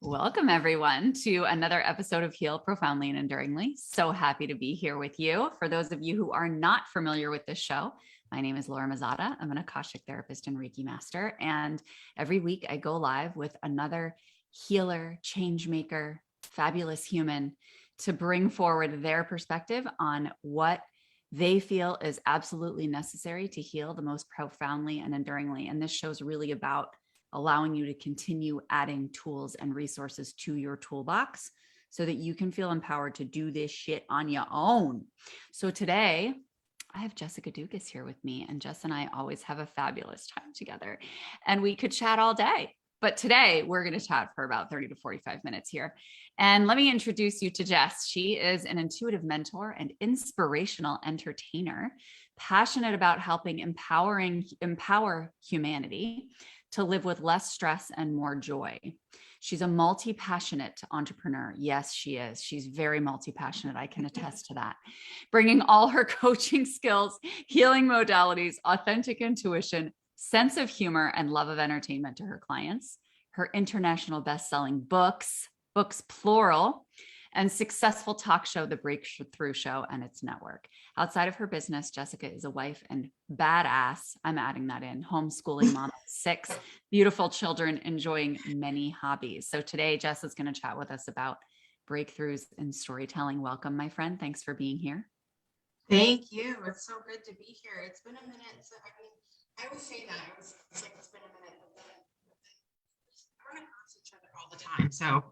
Welcome everyone to another episode of Heal Profoundly and Enduringly. So happy to be here with you. For those of you who are not familiar with this show, my name is Laura Mazzata. I'm an Akashic therapist and Reiki master. And every week I go live with another healer, change maker, fabulous human to bring forward their perspective on what they feel is absolutely necessary to heal the most profoundly and enduringly. And this show's really about allowing you to continue adding tools and resources to your toolbox so that you can feel empowered to do this shit on your own. So today I have Jessica Dugas here with me, and Jess and I always have a fabulous time together and we could chat all day. But today we're going to chat for about 30 to 45 minutes here. And let me introduce you to Jess. She is an intuitive mentor and inspirational entertainer, passionate about helping empower humanity to live with less stress and more joy. She's a multi-passionate entrepreneur. Yes, she is. She's very multi-passionate. I can attest to that. Bringing all her coaching skills, healing modalities, authentic intuition, sense of humor, and love of entertainment to her clients. Her international best-selling books plural, and successful talk show, The Breakthrough Show, and its network. Outside of her business, Jessica is a wife and badass, I'm adding that in, homeschooling mom of 6 beautiful children, enjoying many hobbies. So today, Jess is going to chat with us about breakthroughs in storytelling. Welcome, my friend. Thanks for being here. Thank you. It's so good to be here. It's been a minute. So, I always say that. It's like it's been a minute. We're not across each other all the time. So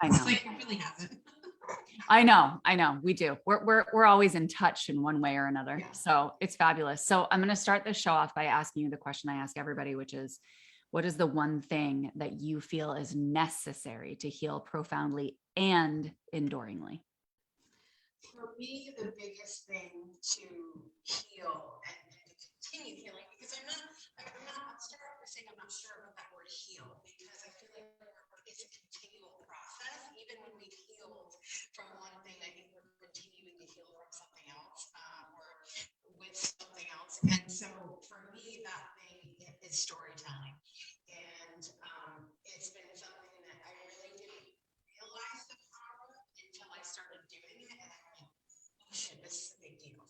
it's like it really hasn't. I know. We do. We're always in touch in one way or another. Yeah. So it's fabulous. So I'm going to start the show off by asking you the question I ask everybody, which is, what is the one thing that you feel is necessary to heal profoundly and enduringly? For me, the biggest thing to heal and to continue healing, because I'll start off by saying I'm not sure about that word heal, because I feel like it's a continual process. Even when we've healed from one thing, I think we're continuing to heal from something else or with something else. And so for me, that thing is storytelling. And it's been something that I really didn't realize the power of until I started doing it. And I'm like, oh shit, this is a big deal.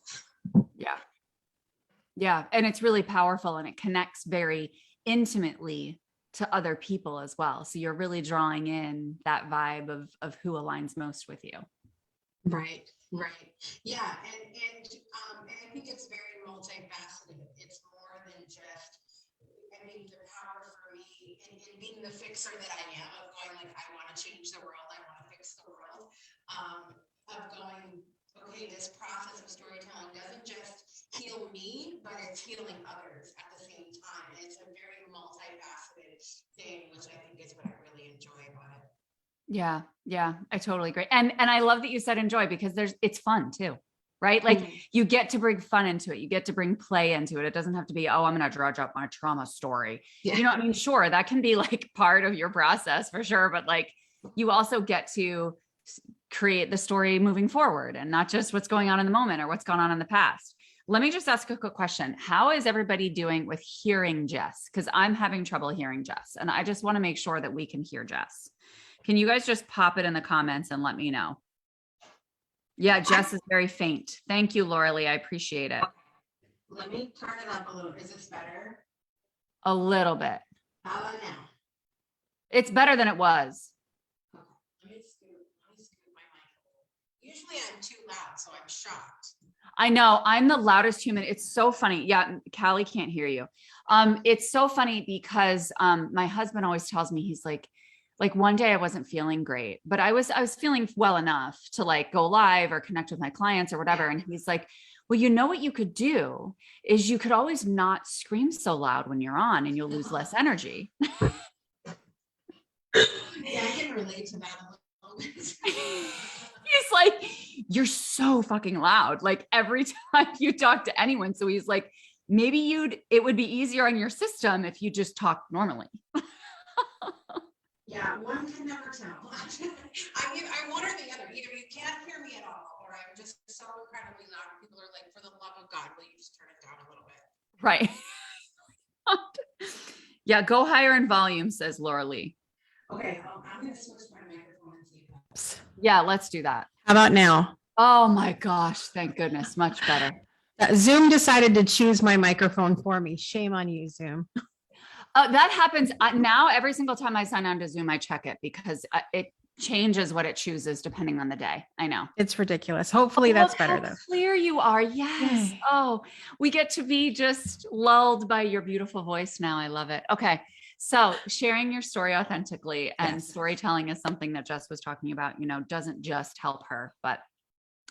Yeah. And it's really powerful, and it connects very intimately to other people as well. So you're really drawing in that vibe of who aligns most with you. Right. Yeah. And I think it's very multifaceted. It's more than just, I mean, the power for me in being the fixer that I am, of going like, I want to change the world. I want to fix the world. Of going, okay, this process of storytelling doesn't just heal me, but it's healing others at the same time. And it's a very multifaceted thing, which I think is what I really enjoy about it. Yeah, I totally agree. And I love that you said enjoy, because it's fun too, right? Like you get to bring fun into it. You get to bring play into it. It doesn't have to be, oh, I'm going to dredge up my trauma story. Yeah. You know what I mean? Sure. That can be like part of your process for sure. But like you also get to create the story moving forward and not just what's going on in the moment or what's gone on in the past. Let me just ask a quick question. How is everybody doing with hearing Jess? Because I'm having trouble hearing Jess, and I just want to make sure that we can hear Jess. Can you guys just pop it in the comments and let me know? Yeah, Jess is very faint. Thank you, Laura Lee. I appreciate it. Let me turn it up a little. Is this better? A little bit. How about now? It's better than it was. Okay. Let me scoot my mic. Usually I'm too loud, so I'm shocked. I know, I'm the loudest human. It's so funny. Yeah, Callie can't hear you. It's so funny because my husband always tells me, he's like one day I wasn't feeling great, but I was feeling well enough to like go live or connect with my clients or whatever. And he's like, well, you know what you could do is you could always not scream so loud when you're on, and you'll lose less energy. Yeah, I can relate to that a little bit. He's like, you're so fucking loud, like every time you talk to anyone. So he's like, maybe it would be easier on your system if you just talk normally. Yeah, one can never tell. I'm one or the other. Either you can't hear me at all, or I'm just so incredibly loud. People are like, for the love of God, will you just turn it down a little bit? Right. Yeah, go higher in volume, says Laura Lee. Okay, I'm going to switch my microphone and see if that's. Yeah, let's do that. How about now? Oh my gosh. Thank goodness. Much better. Zoom decided to choose my microphone for me. Shame on you, Zoom. That happens now. Every single time I sign on to Zoom, I check it because it changes what it chooses depending on the day. I know. It's ridiculous. Hopefully that's better though. Clear you are. Yes. Yay. Oh, we get to be just lulled by your beautiful voice now. I love it. Okay. So sharing your story authentically and storytelling is something that Jess was talking about, doesn't just help her, but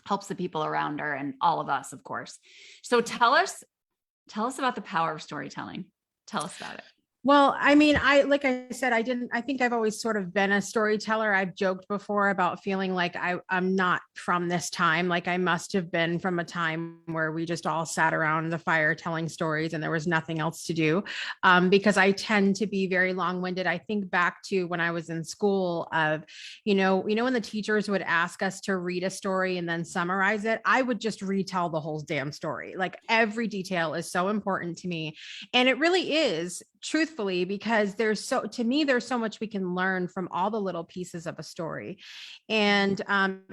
helps the people around her and all of us, of course. So tell us about the power of storytelling. Tell us about it. Well, I mean, like I said, I think I've always sort of been a storyteller. I've joked before about feeling like I'm not from this time. Like I must have been from a time where we just all sat around the fire telling stories and there was nothing else to do. Because I tend to be very long-winded. I think back to when I was in school of, when the teachers would ask us to read a story and then summarize it, I would just retell the whole damn story. Like every detail is so important to me. And it really is, truthfully, because there's so much we can learn from all the little pieces of a story. And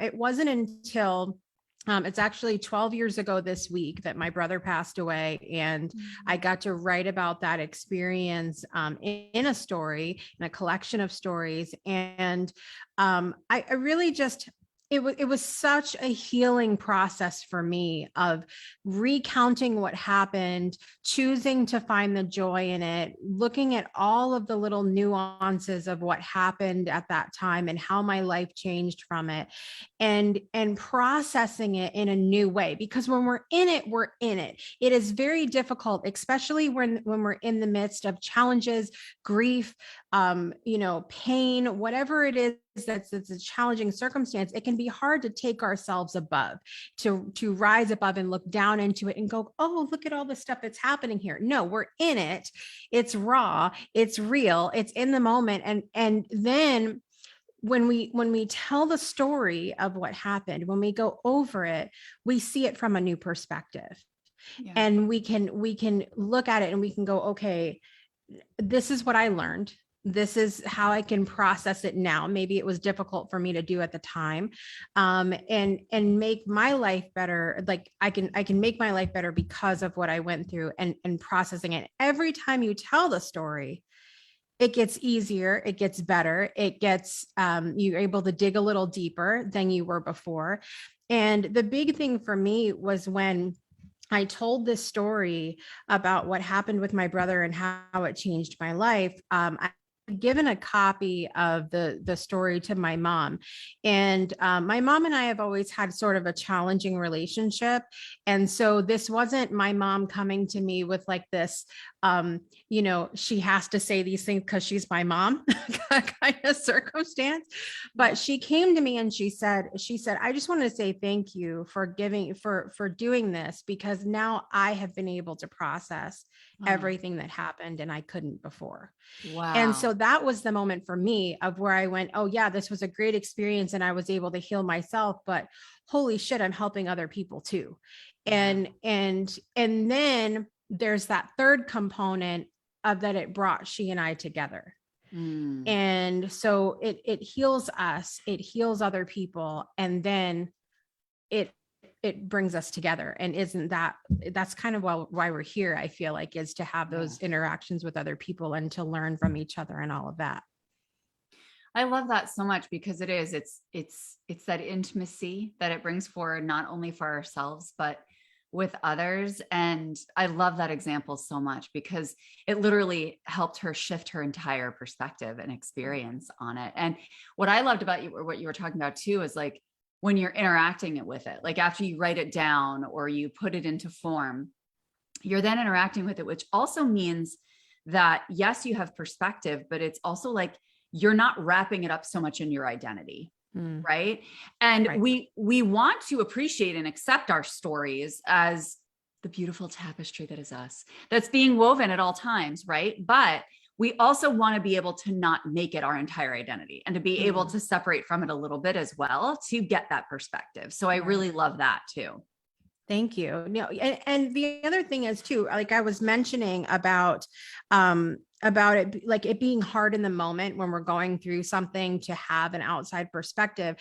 it wasn't until it's actually 12 years ago this week that my brother passed away. And I got to write about that experience in a story, in a collection of stories. And I really just, it was such a healing process for me of recounting what happened, choosing to find the joy in it, looking at all of the little nuances of what happened at that time and how my life changed from it, and processing it in a new way. Because when we're in it, we're in it. It is very difficult, especially when we're in the midst of challenges, grief, pain, whatever it is that's a challenging circumstance. It can be hard to take ourselves above, to rise above and look down into it and go, oh, look at all the stuff that's happening here. No, we're in it. It's raw. It's real. It's in the moment. And then when we tell the story of what happened, when we go over it, we see it from a new perspective. Yeah. And we can look at it and we can go, okay, this is what I learned. This is how I can process it now. Maybe it was difficult for me to do at the time, and make my life better. Like I can make my life better because of what I went through and processing it. Every time you tell the story, it gets easier, it gets better, it gets, you're able to dig a little deeper than you were before. And the big thing for me was when I told this story about what happened with my brother and how it changed my life. I given a copy of the story to my mom, and my mom and I have always had sort of a challenging relationship. And so this wasn't my mom coming to me with like this, she has to say these things because she's my mom kind of circumstance. But she came to me and she said, I just wanted to say thank you for doing this, because now I have been able to process everything that happened and I couldn't before. Wow. And so that was the moment for me of where I went, oh yeah, this was a great experience and I was able to heal myself, but holy shit, I'm helping other people too. And then there's that third component of that it brought she and I together. And so it heals us, it heals other people, and then it brings us together. And that's kind of why we're here, I feel like, is to have those interactions with other people and to learn from each other and all of that. I love that so much, because it's that intimacy that it brings forward, not only for ourselves, but with others. And I love that example so much, because it literally helped her shift her entire perspective and experience on it. And what I loved about you, or what you were talking about too, is like, when you're interacting with it, like after you write it down or you put it into form, you're then interacting with it, which also means that yes, you have perspective, but it's also like, you're not wrapping it up so much in your identity. Right. And right. We want to appreciate and accept our stories as the beautiful tapestry that is us, that's being woven at all times. Right. But we also want to be able to not make it our entire identity, and to be able to separate from it a little bit as well, to get that perspective. So I really love that too. Thank you. And the other thing is too, like I was mentioning about, about it, like it being hard in the moment when we're going through something, to have an outside perspective.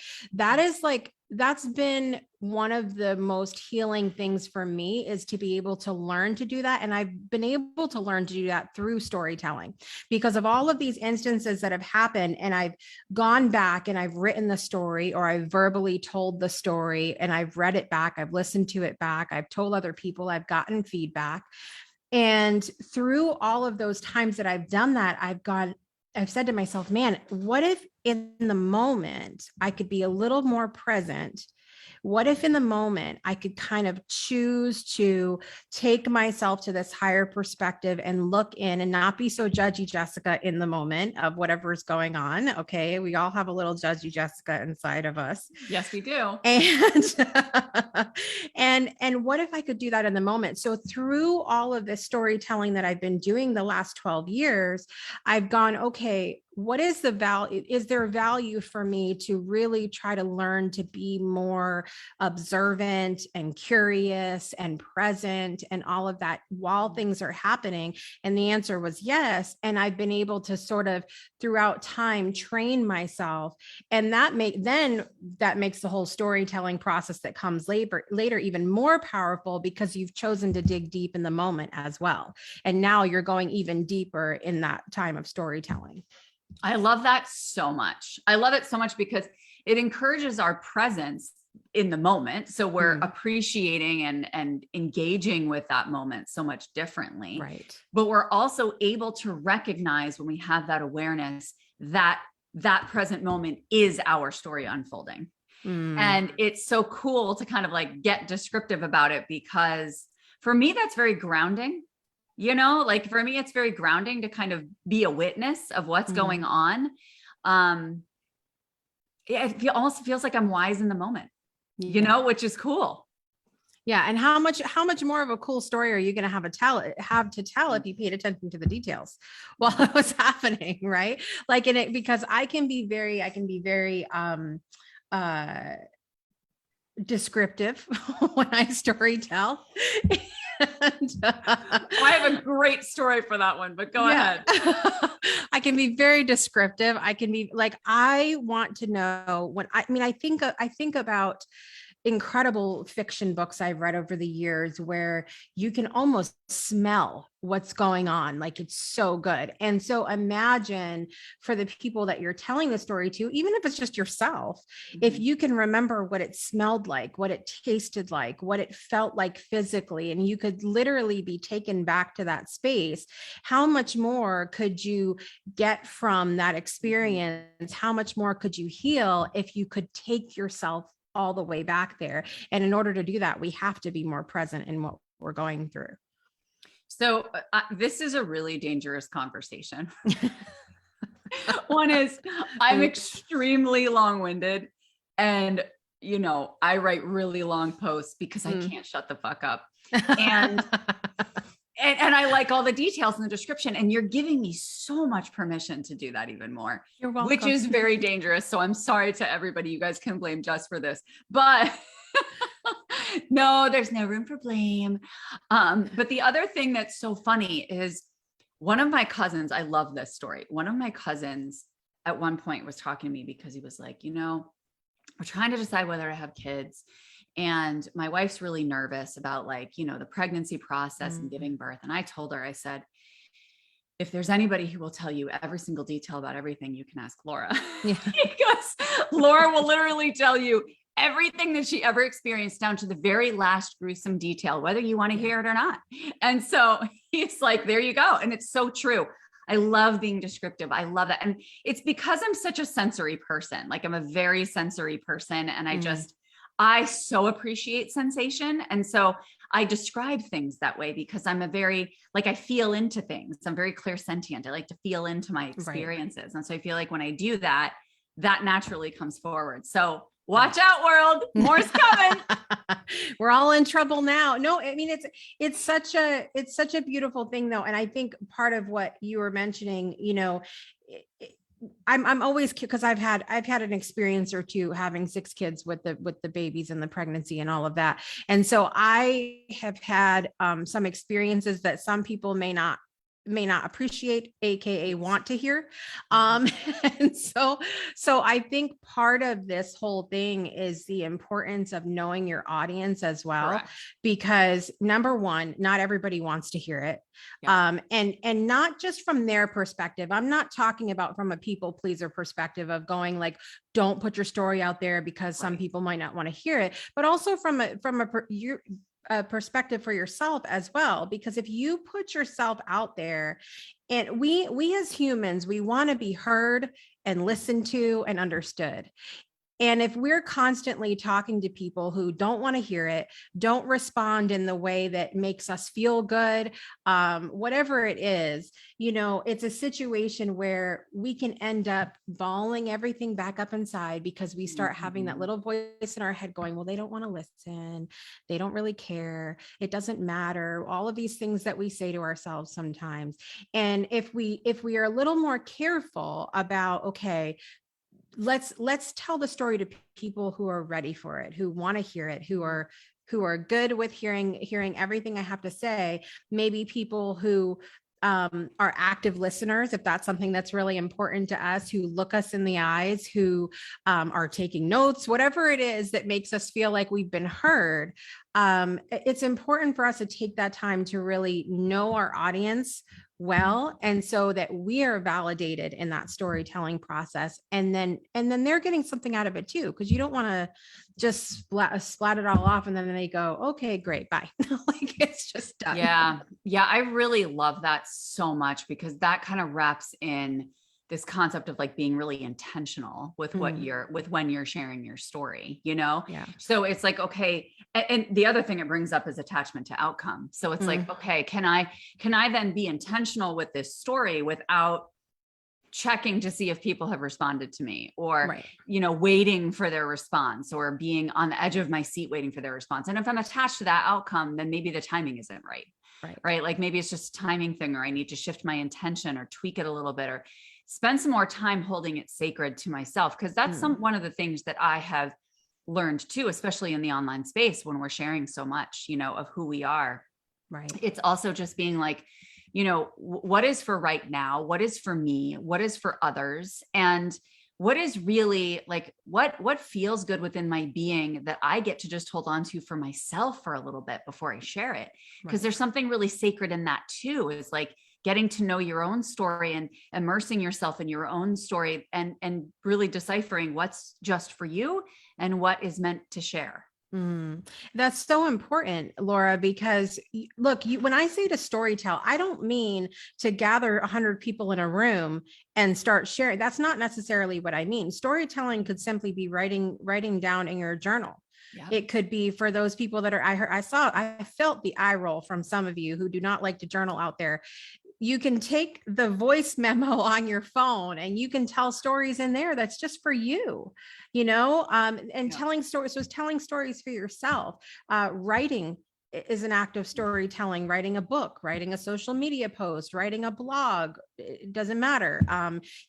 That's been one of the most healing things for me, is to be able to learn to do that. And I've been able to learn to do that through storytelling, because of all of these instances that have happened. And I've gone back and I've written the story, or I've verbally told the story, and I've read it back. I've listened to it back. I've told other people, I've gotten feedback. And through all of those times that I've done that, I've said to myself, man, what if in the moment I could be a little more present? What if in the moment I could kind of choose to take myself to this higher perspective and look in, and not be so judgy Jessica in the moment of whatever's going on. Okay. We all have a little judgy Jessica inside of us. Yes, we do. And what if I could do that in the moment? So through all of this storytelling that I've been doing the last 12 years, I've gone, okay, what is the value? Is there value for me to really try to learn to be more observant and curious and present and all of that while things are happening? And the answer was yes. And I've been able to sort of throughout time train myself. And that makes the whole storytelling process that comes later even more powerful, because you've chosen to dig deep in the moment as well. And now you're going even deeper in that time of storytelling. I love that so much. I love it so much because it encourages our presence in the moment. So we're appreciating and engaging with that moment so much differently. Right. But we're also able to recognize, when we have that awareness, that that present moment is our story unfolding. And it's so cool to kind of like get descriptive about it, because for me, that's very grounding. You know, like for me, it's very grounding to kind of be a witness of what's going on. It also feels like I'm wise in the moment, you know, which is cool. Yeah. And how much more of a cool story are you going to have to tell if you paid attention to the details while it was happening? Right. Like in it, because I can be very descriptive when I storytell. I have a great story for that one, but go ahead. I can be very descriptive. I can be like, I want to know when I think about incredible fiction books I've read over the years where you can almost smell what's going on. Like it's so good. And so imagine for the people that you're telling the story to, even if it's just yourself, if you can remember what it smelled like, what it tasted like, what it felt like physically, and you could literally be taken back to that space, how much more could you get from that experience? How much more could you heal if you could take yourself all the way back there? And in order to do that, we have to be more present in what we're going through. So this is a really dangerous conversation. One is I'm extremely long-winded, and, you know, I write really long posts because I can't shut the fuck up. And I like all the details in the description, and you're giving me so much permission to do that even more, You're welcome. which is very dangerous. So I'm sorry to everybody. You guys can blame Jess for this, but no, there's no room for blame. But the other thing that's so funny is one of my cousins, I love this story. One of my cousins at one point was talking to me because he was like, you know, we're trying to decide whether to have kids. And my wife's really nervous about, like, you know, the pregnancy process and giving birth. And I told her, I said, if there's anybody who will tell you every single detail about everything, you can ask Laura. Yeah. Because Laura will literally tell you everything that she ever experienced down to the very last gruesome detail, whether you want to hear it or not. And so he's like, there you go. And it's so true. I love being descriptive. I love that. And it's because I'm such a sensory person. Like I'm a very sensory person. And I so appreciate sensation. And so I describe things that way because I'm I feel into things. I'm very clairsentient. I like to feel into my experiences. Right. And so I feel like when I do that, that naturally comes forward. So watch out, world. More's coming. We're all in trouble now. No, I mean, it's such a beautiful thing though. And I think part of what you were mentioning, you know, I'm always, because I've had an experience or two having 6 kids with the babies and the pregnancy and all of that. And so I have had some experiences that some people may not may not appreciate, AKA want to hear. And so I think part of this whole thing is the importance of knowing your audience as well, Correct. because number one, not everybody wants to hear it. Yeah. And not just from their perspective. I'm not talking about from a people pleaser perspective of going like, don't put your story out there because some Right. people might not want to hear it, but also from a perspective for yourself as well. Because if you put yourself out there, and we as humans, we want to be heard and listened to and understood. And if we're constantly talking to people who don't want to hear it, don't respond in the way that makes us feel good, whatever it is, it's a situation where we can end up balling everything back up inside because we start having that little voice in our head going, well, they don't want to listen. They don't really care. It doesn't matter. All of these things that we say to ourselves sometimes. And if we are a little more careful about, okay, let's tell the story to people who are ready for it, who want to hear it, who are good with hearing everything I have to say. Maybe people who are active listeners, if that's something that's really important to us, who look us in the eyes, who are taking notes, whatever it is that makes us feel like we've been heard. It's important for us to take that time to really know our audience well, and so that we are validated in that storytelling process, and then they're getting something out of it too, because you don't want to just splat it all off and then they go, okay, great, bye. Like it's just done. Yeah, I really love that so much, because that kind of wraps in this concept of like being really intentional with what when you're sharing your story, Yeah. So it's like, okay. And the other thing it brings up is attachment to outcome. So it's like, okay, can I then be intentional with this story without checking to see if people have responded to me, or, waiting for their response, or being on the edge of my seat waiting for their response. And if I'm attached to that outcome, then maybe the timing isn't right. Right. Like maybe it's just a timing thing, or I need to shift my intention or tweak it a little bit, or spend some more time holding it sacred to myself. Cause that's one of the things that I have learned too, especially in the online space when we're sharing so much, of who we are. Right. It's also just being like, what is for right now? What is for me? What is for others? And what is really like, what feels good within my being that I get to just hold on to for myself for a little bit before I share it. Because there's something really sacred in that too, is like getting to know your own story and immersing yourself in your own story, and really deciphering what's just for you and what is meant to share. That's so important, Laura, because look, when I say to storytell, I don't mean to gather 100 people in a room and start sharing. That's not necessarily what I mean. Storytelling could simply be writing down in your journal. Yeah. It could be for those people that I felt the eye roll from some of you who do not like to journal out there. You can take the voice memo on your phone and you can tell stories in there that's just for you, telling stories. So telling stories for yourself, writing is an act of storytelling, writing a book, writing a social media post, writing a blog, it doesn't matter.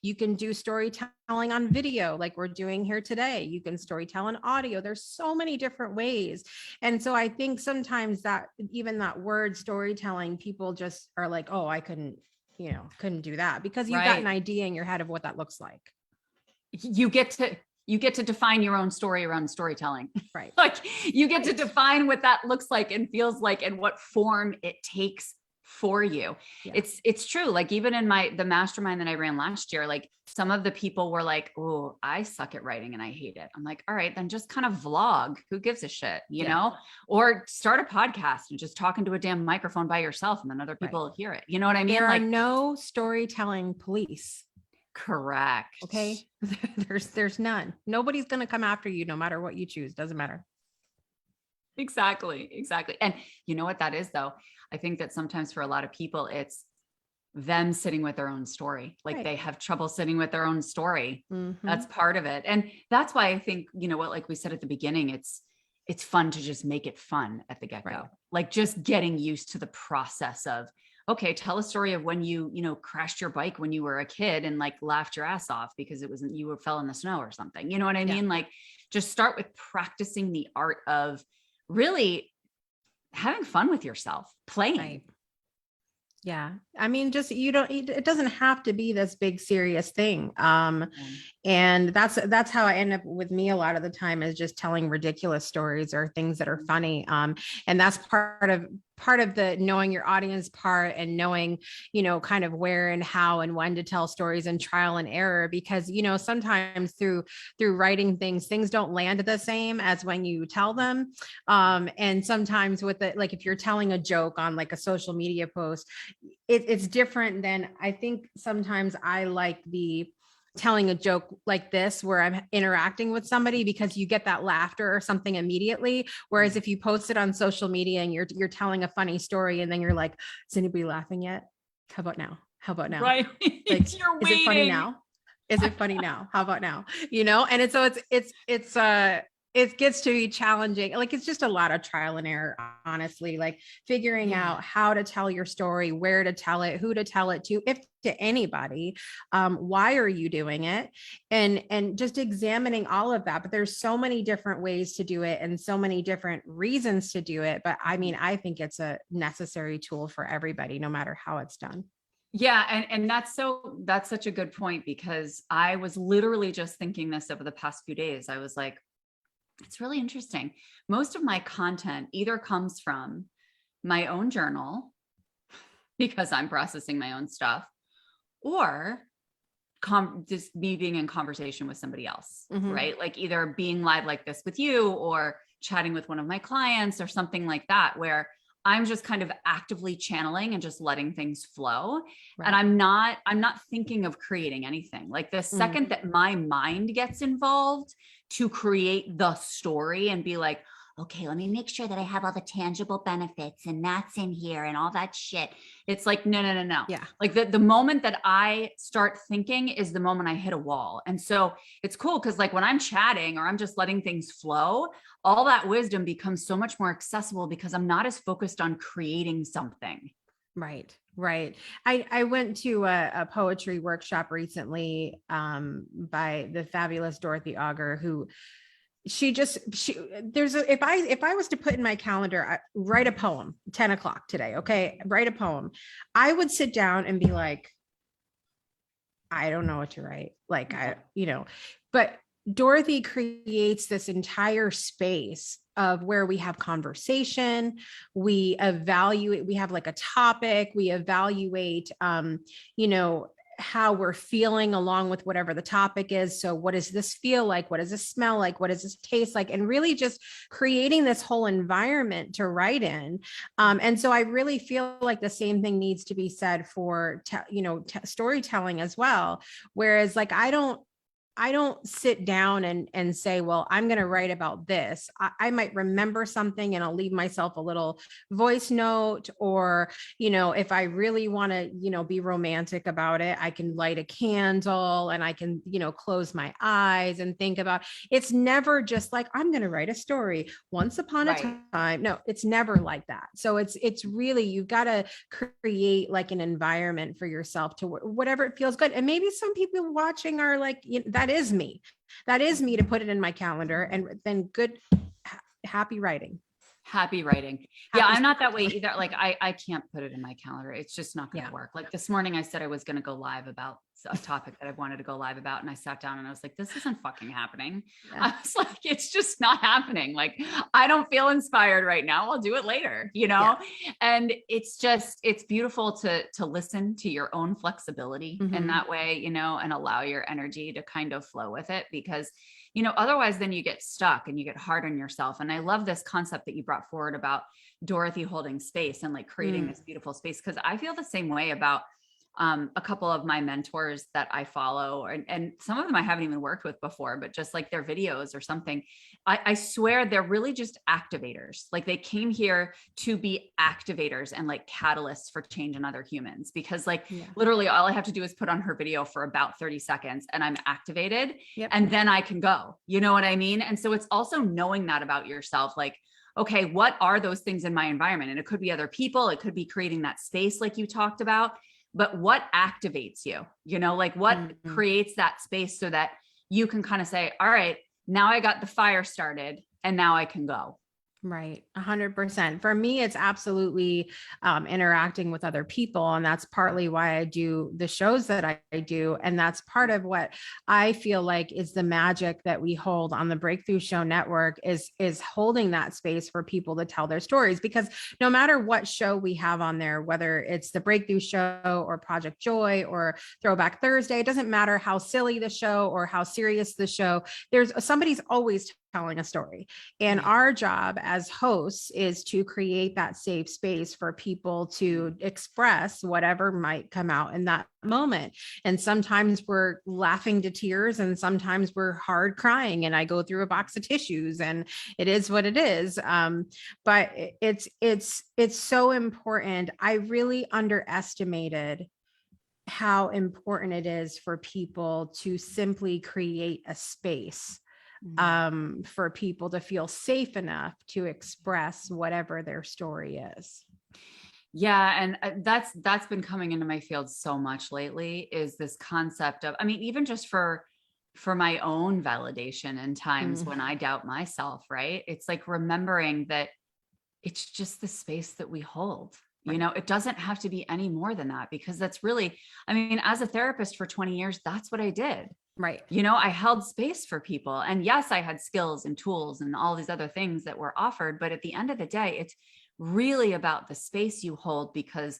You can do storytelling on video like we're doing here today. You can storytell on audio. There's so many different ways. And so I think sometimes that even that word storytelling, people just are like, oh, I couldn't do that, because you've got an idea in your head of what that looks like. You get to define your own story around storytelling. Right. Like you get to define what that looks like and feels like and what form it takes for you. Yeah. It's true. Like even in the mastermind that I ran last year, like some of the people were like, oh, I suck at writing and I hate it. I'm like, all right, then just kind of vlog. Who gives a shit, you know, or start a podcast and just talk into a damn microphone by yourself and then other people will hear it. You know what I mean? There are no storytelling police. Correct. Okay. There's none. Nobody's going to come after you no matter what you choose. Doesn't matter. Exactly. And you know what that is though? I think that sometimes for a lot of people, it's them sitting with their own story. Like they have trouble sitting with their own story. Mm-hmm. That's part of it. And that's why I think, like we said at the beginning, it's fun to just make it fun at the get-go. Like just getting used to the process of, okay, tell a story of when you crashed your bike when you were a kid and like laughed your ass off because you fell in the snow or something. You know what I mean? Like just start with practicing the art of really having fun with yourself, playing. Yeah. I mean, just, it doesn't have to be this big serious thing. And that's how I end up with me a lot of the time, is just telling ridiculous stories or things that are funny. And that's part of the knowing your audience part, and knowing, kind of where and how and when to tell stories, and trial and error, because, sometimes through writing things don't land the same as when you tell them. And sometimes with it, like if you're telling a joke on like a social media post, it's different than, I think sometimes I like the telling a joke like this where I'm interacting with somebody, because you get that laughter or something immediately. Whereas if you post it on social media and you're telling a funny story, and then you're like, is anybody laughing yet? How about now? How about now? Right. Like, You're is it funny waiting. now? Is it funny now? How about now? And it gets to be challenging. Like, it's just a lot of trial and error, honestly, like figuring out how to tell your story, where to tell it, who to tell it to, if to anybody, why are you doing it? And just examining all of that. But there's so many different ways to do it, and so many different reasons to do it. But I mean, I think it's a necessary tool for everybody, no matter how it's done. Yeah. And that's such a good point, because I was literally just thinking this over the past few days. I was like, it's really interesting. Most of my content either comes from my own journal, because I'm processing my own stuff, or just me being in conversation with somebody else, right? Like either being live like this with you, or chatting with one of my clients, or something like that, where I'm just kind of actively channeling and just letting things flow. Right. And I'm not thinking of creating anything. Like the second that my mind gets involved to create the story and be like, okay, let me make sure that I have all the tangible benefits and that's in here and all that shit. It's like, no. Yeah. Like the moment that I start thinking is the moment I hit a wall. And so it's cool, because like when I'm chatting or I'm just letting things flow, all that wisdom becomes so much more accessible, because I'm not as focused on creating something. Right. I went to a poetry workshop recently, by the fabulous Dorothy Auger, who if I was to put in my calendar, write a poem, 10 o'clock today. Okay. Write a poem. I would sit down and be like, I don't know what to write. Like, but Dorothy creates this entire space of where we have conversation, we evaluate, we have like a topic, we evaluate, how we're feeling along with whatever the topic is. So what does this feel like? What does this smell like? What does this taste like? And really just creating this whole environment to write in. And so I really feel like the same thing needs to be said for, storytelling as well. Whereas like, I don't sit down and say, well, I'm going to write about this. I might remember something and I'll leave myself a little voice note, or, if I really want to, be romantic about it, I can light a candle and I can, close my eyes and think about, it's never just like, I'm going to write a story once upon a time. No, it's never like that. So it's really, you've got to create like an environment for yourself to whatever it feels good. And maybe some people watching are like, that is me to put it in my calendar, and then happy writing. Yeah. I'm not that way either. Like I can't put it in my calendar. It's just not going to work. Like this morning I said I was going to go live about a topic that I wanted to go live about. And I sat down and I was like, this isn't fucking happening. Yeah. I was like, it's just not happening. Like, I don't feel inspired right now. I'll do it later, and it's beautiful to listen to your own flexibility in that way, and allow your energy to kind of flow with it, because otherwise then you get stuck and you get hard on yourself. And I love this concept that you brought forward about Dorothy holding space and like creating this beautiful space. Cause I feel the same way about a couple of my mentors that I follow, and some of them I haven't even worked with before, but just like their videos or something, I swear they're really just activators. Like they came here to be activators and like catalysts for change in other humans, because literally all I have to do is put on her video for about 30 seconds and I'm activated and then I can go, you know what I mean? And so it's also knowing that about yourself, like, okay, what are those things in my environment? And it could be other people, it could be creating that space like you talked about. But what activates you, like what creates that space so that you can kind of say, all right, now I got the fire started and now I can go. Right. 100%. For me, it's absolutely interacting with other people. And that's partly why I do the shows that I do. And that's part of what I feel like is the magic that we hold on the Breakthrough Show Network is holding that space for people to tell their stories. Because no matter what show we have on there, whether it's the Breakthrough Show or Project Joy or Throwback Thursday, it doesn't matter how silly the show or how serious the show, there's somebody's always telling a story. And our job as hosts is to create that safe space for people to express whatever might come out in that moment. And sometimes we're laughing to tears and sometimes we're hard crying and I go through a box of tissues and it is what it is. But it's so important. I really underestimated how important it is for people to simply create a space for people to feel safe enough to express whatever their story is. Yeah. And that's been coming into my field so much lately, is this concept of, I mean, even just for my own validation in times when I doubt myself, right? It's like remembering that it's just the space that we hold. You know, it doesn't have to be any more than that, because that's really, I mean, as a therapist for 20 years, that's what I did. Right. You know, I held space for people. And yes, I had skills and tools and all these other things that were offered. But at the end of the day, it's really about the space you hold, because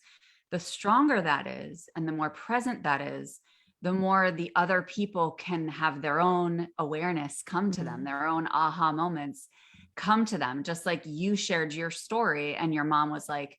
the stronger that is and the more present that is, the more the other people can have their own awareness come to them, their own aha moments come to them. Just like you shared your story and your mom was like,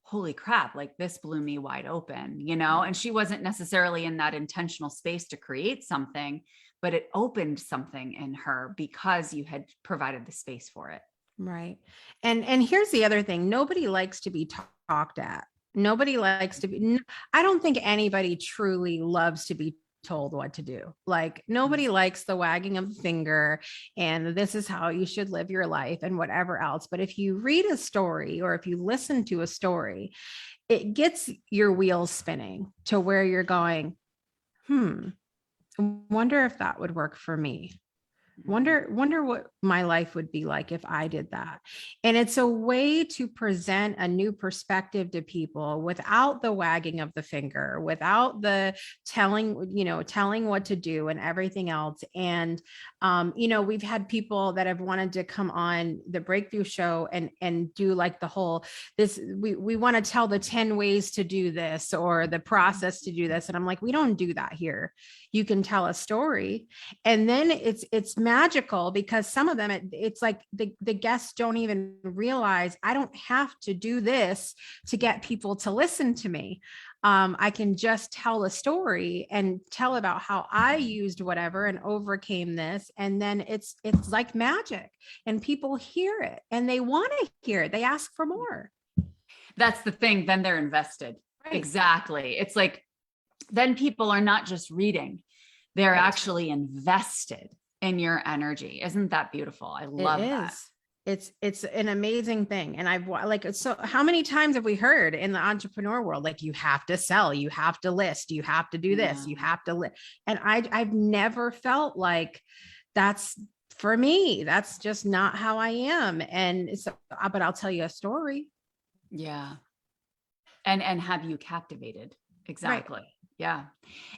holy crap, like this blew me wide open, you know? And she wasn't necessarily in that intentional space to create something, but it opened something in her because you had provided the space for it. Right. And here's the other thing. Nobody likes to be talked at. Nobody likes to be, I don't think anybody truly loves to be told what to do. Like nobody likes the wagging of the finger and this is how you should live your life and whatever else. But if you read a story or if you listen to a story, it gets your wheels spinning to where you're going, wonder if that would work for me. Wonder what my life would be like if I did that. And it's a way to present a new perspective to people without the wagging of the finger, without the telling what to do and everything else. And, we've had people that have wanted to come on the Breakthrough Show and do like the whole, we want to tell the 10 ways to do this or the process to do this. And I'm like, we don't do that here. You can tell a story. And then it's magical because some of them, it's like the guests don't even realize I don't have to do this to get people to listen to me. I can just tell a story and tell about how I used whatever and overcame this. And then it's like magic and people hear it and they want to hear it. They ask for more. That's the thing. Then they're invested. Right. Exactly. It's like, then people are not just reading, they're actually invested in your energy. Isn't that beautiful? I love that. It's an amazing thing. And I've like, so how many times have we heard in the entrepreneur world, like you have to sell, you have to list, you have to do this, you have to and I've never felt like that's for me. That's just not how I am. And so, but I'll tell you a story. Yeah. And have you captivated? Exactly. Right. Yeah.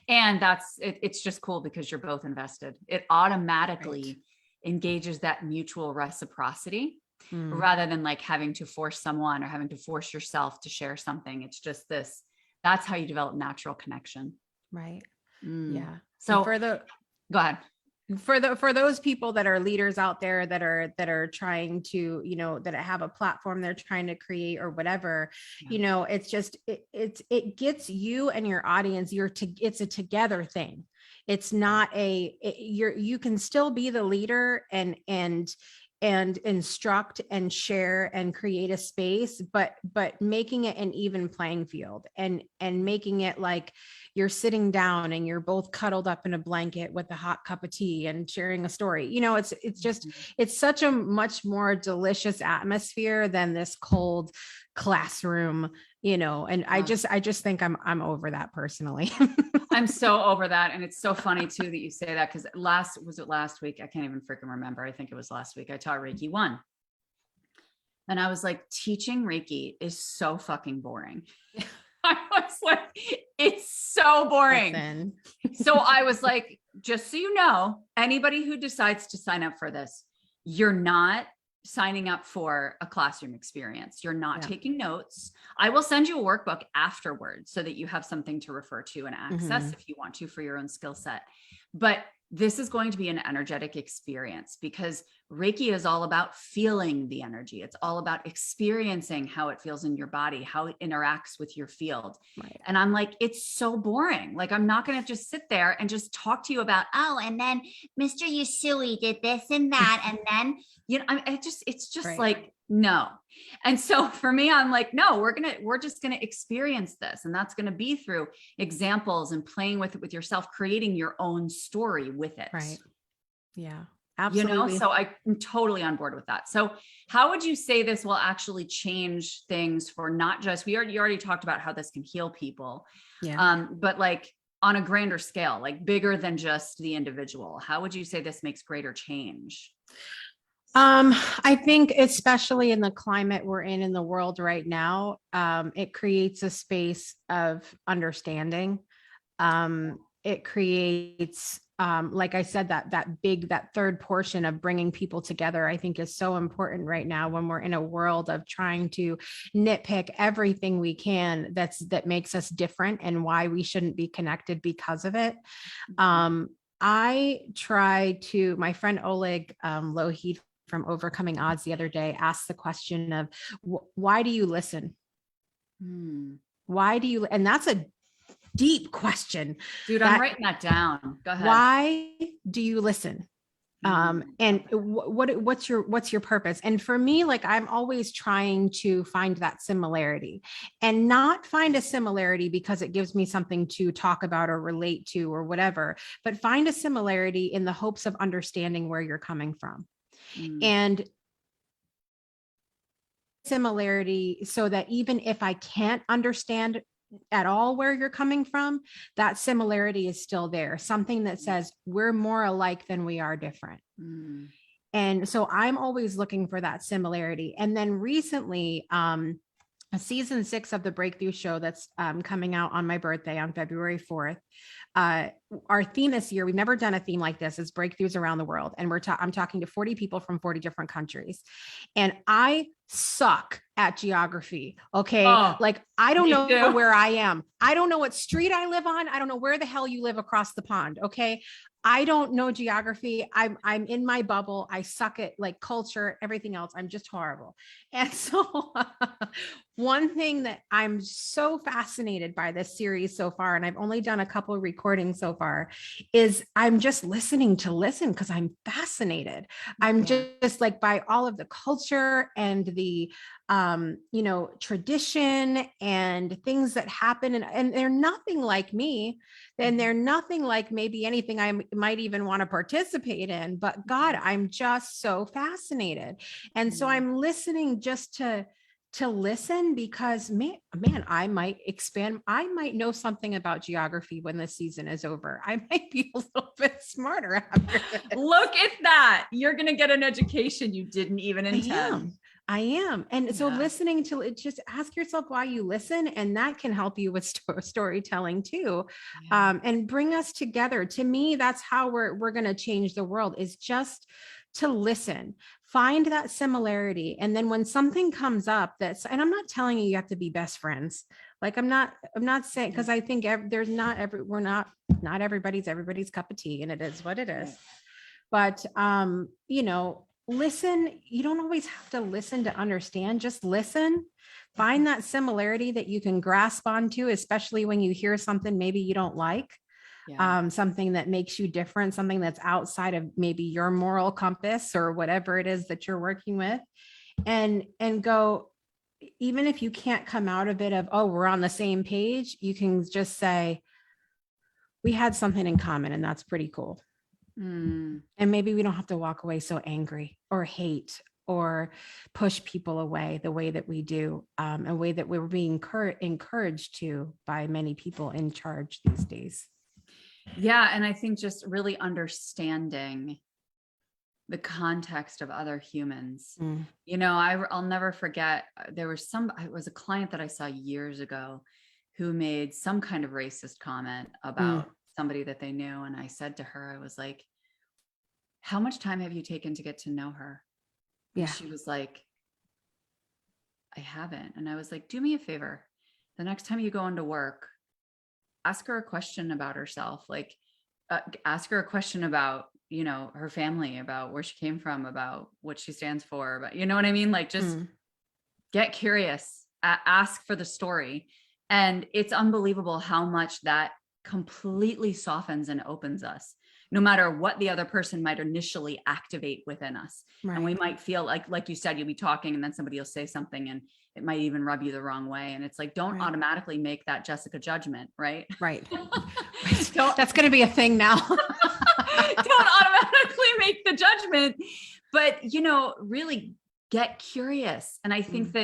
And it's just cool because you're both invested. It automatically engages that mutual reciprocity rather than like having to force someone or having to force yourself to share something. It's just that's how you develop natural connection. Right. Yeah. So go ahead. For those people that are leaders out there that are trying to, that have a platform they're trying to create or whatever, it's just, it gets you and your audience, it's a together thing. It's not you can still be the leader and instruct and share and create a space, but making it an even playing field and making it like you're sitting down and you're both cuddled up in a blanket with a hot cup of tea and sharing a story. It's just, it's such a much more delicious atmosphere than this cold classroom, and I just think I'm over that personally. I'm so over that. And it's so funny too that you say that, because last week? I can't even freaking remember. I think it was last week. I taught Reiki 1. And I was like, teaching Reiki is so fucking boring. I was like, it's so boring. Listen. So I was like, just so you know, anybody who decides to sign up for this, you're not signing up for a classroom experience. You're not taking notes. I will send you a workbook afterwards so that you have something to refer to and access if you want to for your own skill set. But this is going to be an energetic experience because Reiki is all about feeling the energy. It's all about experiencing how it feels in your body, how it interacts with your field. Right. And I'm like, it's so boring. Like, I'm not going to just sit there and just talk to you about, oh, and then Mr. Yusui did this and that. And then, you know, it's just Right. like, no. And so for me, I'm like, no, we're just going to experience this. And that's going to be through examples and playing with it with yourself, creating your own story with it. Right. Yeah, absolutely. You know, so I'm totally on board with that. So how would you say this will actually change things for not just, you already talked about how this can heal people, but like on a grander scale, like bigger than just the individual, how would you say this makes greater change? I think especially in the climate we're in the world right now, it creates a space of understanding. It creates, like I said, that third portion of bringing people together, I think is so important right now when we're in a world of trying to nitpick everything we can that makes us different and why we shouldn't be connected because of it. My friend Oleg Lohid from Overcoming Odds the other day asked the question of why do you listen? Why do you, and that's a deep question. Dude, I'm writing that down. Go ahead. Why do you listen? And what's your purpose? And for me, like, I'm always trying to find that similarity and not find a similarity because it gives me something to talk about or relate to or whatever, but find a similarity in the hopes of understanding where you're coming from. And similarity so that even if I can't understand at all where you're coming from, that similarity is still there. Something that says we're more alike than we are different. And so I'm always looking for that similarity. And then recently, season 6 of the Breakthrough Show that's coming out on my birthday on February 4th. Our theme this year, we've never done a theme like this, is breakthroughs around the world. And I'm talking to 40 people from 40 different countries. And I suck at geography. Okay. Like, I don't know where I am. I don't know what street I live on. I don't know where the hell you live across the pond. Okay. I don't know geography. I'm in my bubble. I suck at like culture, everything else. I'm just horrible. And so one thing that I'm so fascinated by this series so far, and I've only done a couple of recordings so far, is I'm just listening to listen because I'm fascinated. I'm just like by all of the culture and the tradition and things that happen. And they're nothing like me. And they're nothing like maybe anything I might even want to participate in, but God, I'm just so fascinated. And so I'm listening just to listen because man, I might expand. I might know something about geography when this season is over. I might be a little bit smarter after this. Look at that. You're going to get an education you didn't even intend. I am. And so listening to it, just ask yourself why you listen. And that can help you with storytelling too. And bring us together. To me, that's how we're going to change the world, is just to listen, find that similarity. And then when something comes up and I'm not telling you have to be best friends. Like, I'm not saying, because I think not everybody's cup of tea, and it is what it is. But, listen. You don't always have to listen to understand. Just listen, find that similarity that you can grasp onto, especially when you hear something maybe you don't like, something that makes you different, something that's outside of maybe your moral compass or whatever it is that you're working with, and go, even if you can't come out of it of, oh, we're on the same page, you can just say, we had something in common, and that's pretty cool. And maybe we don't have to walk away so angry or hate or push people away the way that we do, a way that we're being encouraged to by many people in charge these days. Yeah. And I think just really understanding the context of other humans. Mm. You know, I'll never forget, there was it was a client that I saw years ago who made some kind of racist comment about somebody that they knew. And I said to her, I was like, how much time have you taken to get to know her? And Yeah. she was like, I haven't. And I was like, do me a favor. The next time you go into work, ask her a question about herself. Like, ask her a question about, you know, her family, about where she came from, about what she stands for, but you know what I mean? Like, just get curious, ask for the story. And it's unbelievable how much that completely softens and opens us, no matter what the other person might initially activate within us. Right. And we might feel like you said, you'll be talking and then somebody will say something and it might even rub you the wrong way. And it's like, don't automatically make that Jessica judgment, right? Right. That's going to be a thing now. Don't automatically make the judgment, but, you know, really get curious. And I think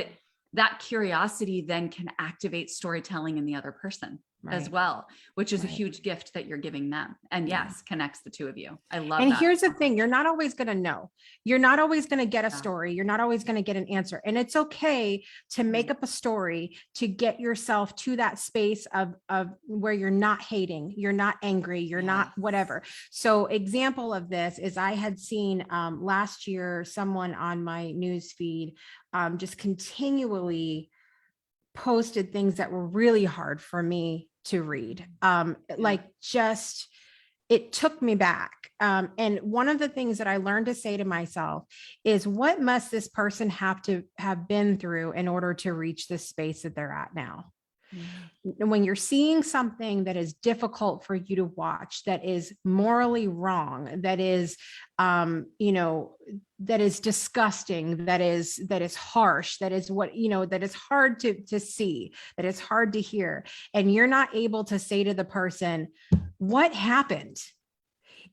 that curiosity then can activate storytelling in the other person as well, which is a huge gift that you're giving them. And yes, connects the two of you. I love that. And here's the thing, you're not always going to know. You're not always going to get a story. You're not always going to get an answer. And it's okay to make up a story to get yourself to that space of where you're not hating, you're not angry, you're not whatever. So example of this is I had seen last year, someone on my news feed just continually posted things that were really hard for me to read. Like just, it took me back. And one of the things that I learned to say to myself is, what must this person have to have been through in order to reach this space that they're at now? And when you're seeing something that is difficult for you to watch, that is morally wrong, that is, you know, that is disgusting, that is harsh, that is what, you know, that is hard to see, that is hard to hear. And you're not able to say to the person, what happened?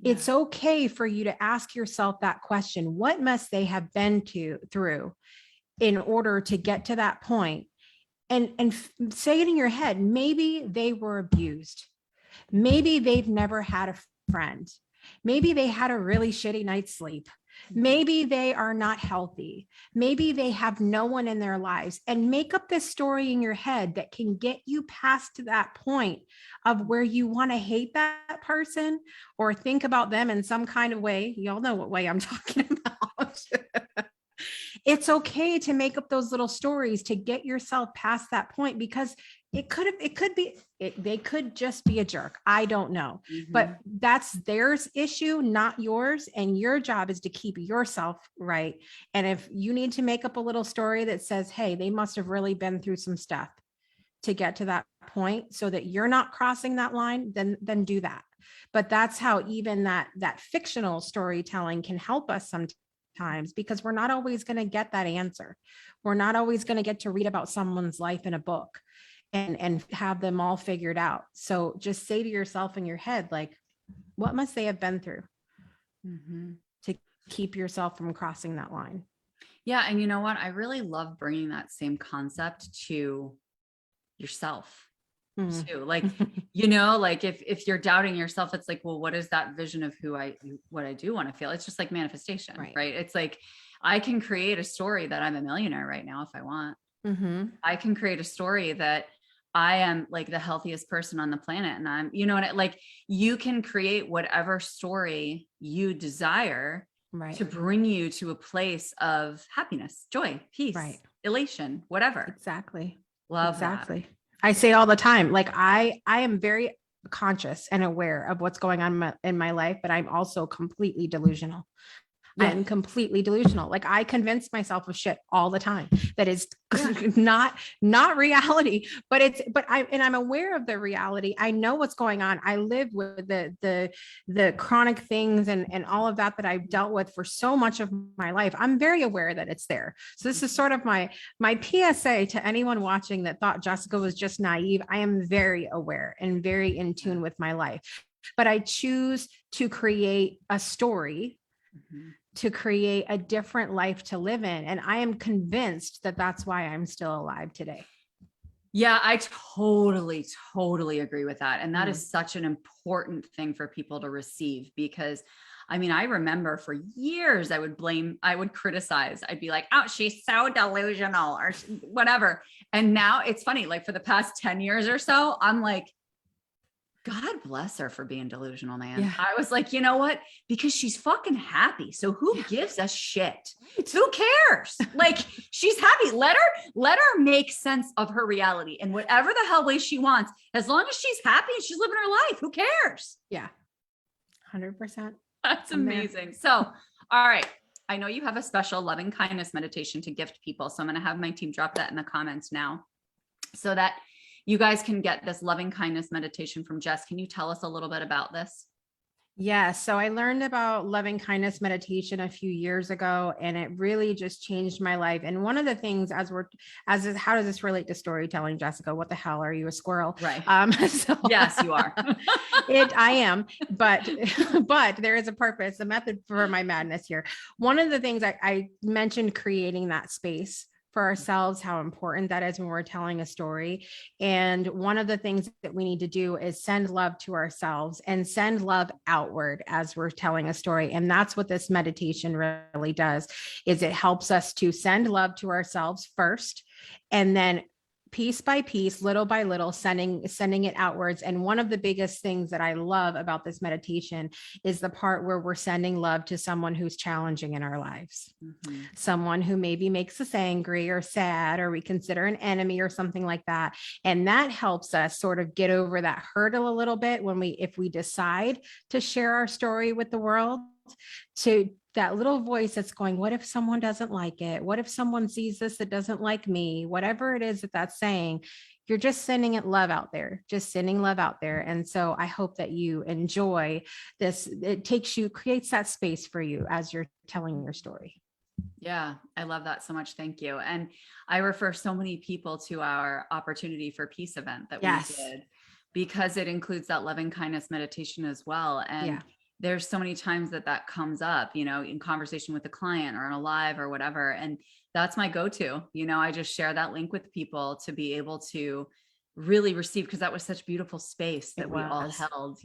It's okay for you to ask yourself that question. What must they have been through in order to get to that point? And say it in your head, maybe they were abused. Maybe they've never had a friend. Maybe they had a really shitty night's sleep. Maybe they are not healthy. Maybe they have no one in their lives. And make up this story in your head that can get you past that point of where you want to hate that person or think about them in some kind of way. Y'all know what way I'm talking about. It's okay to make up those little stories to get yourself past that point, because they could just be a jerk. I don't know, but that's their issue, not yours. And your job is to keep yourself right. And if you need to make up a little story that says, hey, they must have really been through some stuff to get to that point so that you're not crossing that line, then do that. But that's how even that fictional storytelling can help us sometimes, because we're not always going to get that answer. We're not always going to get to read about someone's life in a book and have them all figured out. So just say to yourself in your head, like, what must they have been through to keep yourself from crossing that line? Yeah. And you know what? I really love bringing that same concept to yourself too. Like, you know, like if you're doubting yourself, it's like, well, what is that vision of what I do want to feel? It's just like manifestation, right? It's like, I can create a story that I'm a millionaire right now if I want. I can create a story that I am like the healthiest person on the planet. And I'm, you know, like you can create whatever story you desire to bring you to a place of happiness, joy, peace, elation, whatever. Exactly. Love that. I say all the time, like I am very conscious and aware of what's going on in my life, but I'm also completely delusional. I'm completely delusional. Like I convince myself of shit all the time that is not reality, but I'm aware of the reality. I know what's going on. I live with the chronic things and all of that I've dealt with for so much of my life. I'm very aware that it's there. So this is sort of my PSA to anyone watching that thought Jessica was just naive. I am very aware and very in tune with my life, but I choose to create a story to create a different life to live in. And I am convinced that that's why I'm still alive today. Yeah, I totally agree with that. And that is such an important thing for people to receive, because I mean, I remember for years I would criticize. I'd be like, oh, she's so delusional or whatever. And now it's funny, like for the past 10 years or so, I'm like, God bless her for being delusional, man. Yeah. I was like, you know what? Because she's fucking happy. So who gives a shit? Right. Who cares? Like she's happy. Let her make sense of her reality in whatever the hell way she wants. As long as she's happy and she's living her life, who cares? Yeah. 100%. That's I'm there. amazing. So, all right. I know you have a special loving kindness meditation to gift people. So I'm going to have my team drop that in the comments now so that you guys can get this loving kindness meditation from Jess. Can you tell us a little bit about this? Yeah. So I learned about loving kindness meditation a few years ago, and it really just changed my life. And one of the things how does this relate to storytelling, Jessica? What the hell? Are you a squirrel? Right. So Yes, you are. I am, but there is a purpose, a method for my madness here. One of the things I mentioned, creating that space for ourselves, how important that is when we're telling a story. And one of the things that we need to do is send love to ourselves and send love outward as we're telling a story. And that's what this meditation really does, is it helps us to send love to ourselves first, and then piece by piece, little by little, sending it outwards. And one of the biggest things that I love about this meditation is the part where we're sending love to someone who's challenging in our lives, someone who maybe makes us angry or sad, or we consider an enemy or something like that. And that helps us sort of get over that hurdle a little bit if we decide to share our story with the world, to that little voice that's going, what if someone doesn't like it? What if someone sees this that doesn't like me? Whatever it is that's saying, you're just sending love out there, just sending love out there. And so I hope that you enjoy this. It creates that space for you as you're telling your story. Yeah, I love that so much. Thank you. And I refer so many people to our Opportunity for Peace event that we did, because it includes that loving kindness meditation as well. And there's so many times that comes up, in conversation with a client or on a live or whatever. And that's my go-to, I just share that link with people to be able to really receive, because that was such beautiful space that we all held,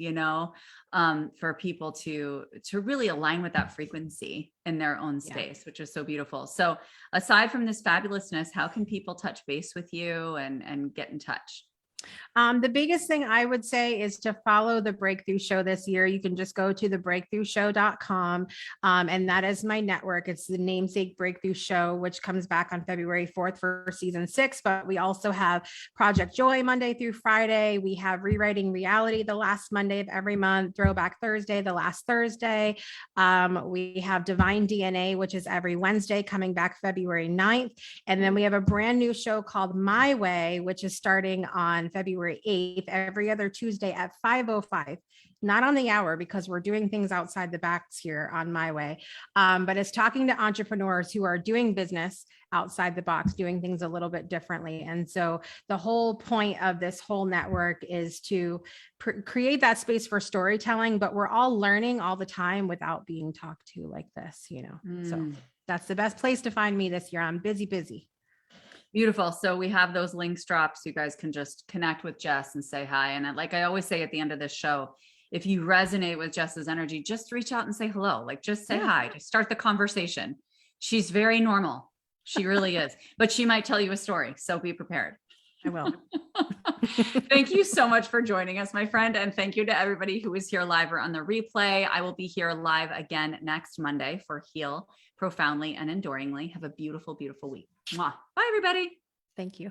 for people to really align with that frequency in their own space, which is so beautiful. So aside from this fabulousness, how can people touch base with you and get in touch? The biggest thing I would say is to follow the Breakthrough Show this year. You can just go to thebreakthroughshow.com. And that is my network. It's the namesake Breakthrough Show, which comes back on February 4th for season 6. But we also have Project Joy Monday through Friday. We have Rewriting Reality the last Monday of every month, Throwback Thursday the last Thursday. We have Divine DNA, which is every Wednesday, coming back February 9th. And then we have a brand new show called My Way, which is starting on February 8th, every other Tuesday at 5:05, not on the hour because we're doing things outside the box here on My Way. But it's talking to entrepreneurs who are doing business outside the box, doing things a little bit differently. And so the whole point of this whole network is to create that space for storytelling, but we're all learning all the time without being talked to like this, So that's the best place to find me this year. I'm busy. Beautiful. So we have those links dropped so you guys can just connect with Jess and say hi. And like I always say at the end of this show, if you resonate with Jess's energy, just reach out and say hello. Like just say hi, just start the conversation. She's very normal. She really is, but she might tell you a story. So be prepared. I will. Thank you so much for joining us, my friend. And thank you to everybody who is here live or on the replay. I will be here live again next Monday for Heal Profoundly and Enduringly. Have a beautiful, beautiful week. Mwah. Bye, everybody. Thank you.